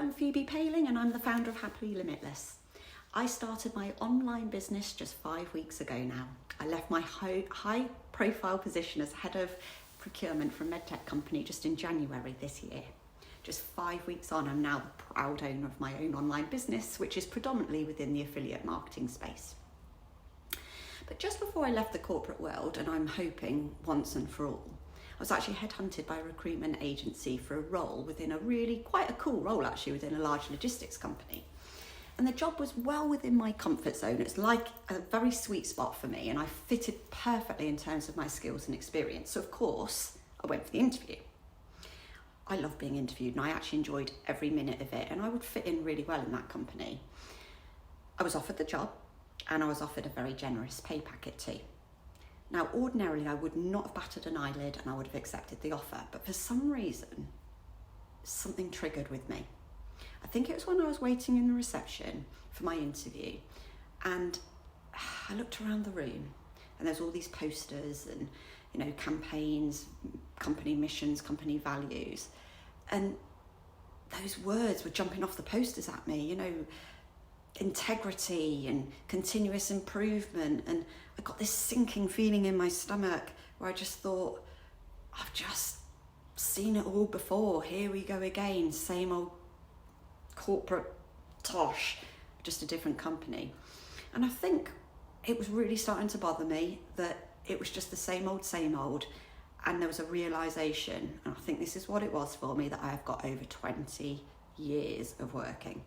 I'm Phoebe Paling and I'm the founder of Happily Limitless. I started my online business just 5 weeks ago now. I left my high profile position as head of procurement for a medtech company just in January this year. Just 5 weeks on, I'm now the proud owner of my own online business, which is predominantly within the affiliate marketing space. But just before I left the corporate world, and I'm hoping once and for all, I was actually headhunted by a recruitment agency for a role within quite a cool role actually, within a large logistics company. And the job was well within my comfort zone. It's like a very sweet spot for me, and I fitted perfectly in terms of my skills and experience. So of course, I went for the interview. I love being interviewed and I actually enjoyed every minute of it, and I would fit in really well in that company. I was offered the job and I was offered a very generous pay packet too. Now, ordinarily, I would not have batted an eyelid and I would have accepted the offer, but for some reason, something triggered with me. I think it was when I was waiting in the reception for my interview, and I looked around the room and there's all these posters and, campaigns, company missions, company values, and those words were jumping off the posters at me, integrity and continuous improvement, and I got this sinking feeling in my stomach where I just thought, I've just seen it all before. Here we go again, same old corporate tosh, just a different company. And I think it was really starting to bother me that it was just the same old, and there was a realisation, and I think this is what it was for me, that I have got over 20 years of working.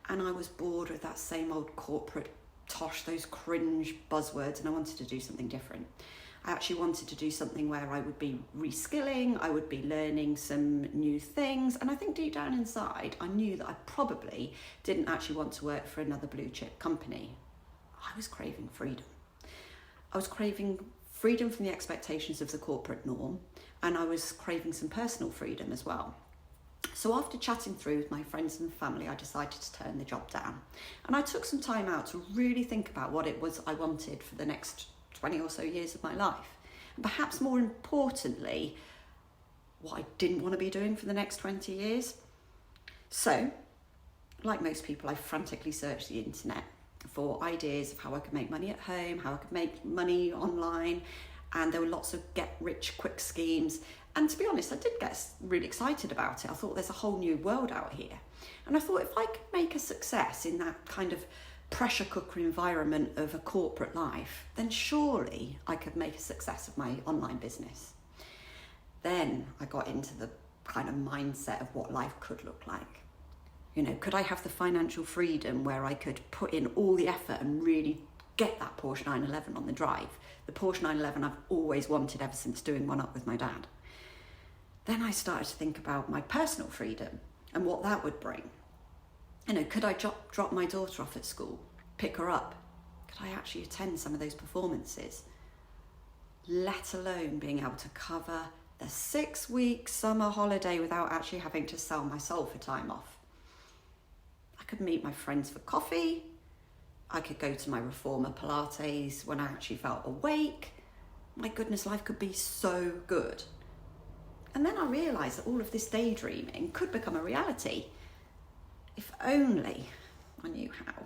And I was bored with that same old corporate tosh, those cringe buzzwords, and I wanted to do something different. I actually wanted to do something where I would be reskilling, I would be learning some new things, and I think deep down inside, I knew that I probably didn't actually want to work for another blue chip company. I was craving freedom. I was craving freedom from the expectations of the corporate norm, and I was craving some personal freedom as well. So after chatting through with my friends and family, I decided to turn the job down. And I took some time out to really think about what it was I wanted for the next 20 or so years of my life. And perhaps more importantly, what I didn't want to be doing for the next 20 years. So, like most people, I frantically searched the internet for ideas of how I could make money at home, how I could make money online, and there were lots of get-rich-quick schemes. And to be honest, I did get really excited about it. I thought there's a whole new world out here. And I thought if I could make a success in that kind of pressure cooker environment of a corporate life, then surely I could make a success of my online business. Then I got into the kind of mindset of what life could look like. Could I have the financial freedom where I could put in all the effort and really get that Porsche 911 on the drive? The Porsche 911 I've always wanted ever since doing one up with my dad. Then I started to think about my personal freedom and what that would bring. Could I drop my daughter off at school, pick her up? Could I actually attend some of those performances? Let alone being able to cover the 6-week summer holiday without actually having to sell my soul for time off. I could meet my friends for coffee. I could go to my reformer Pilates when I actually felt awake. My goodness, life could be so good. And then I realised that all of this daydreaming could become a reality if only I knew how.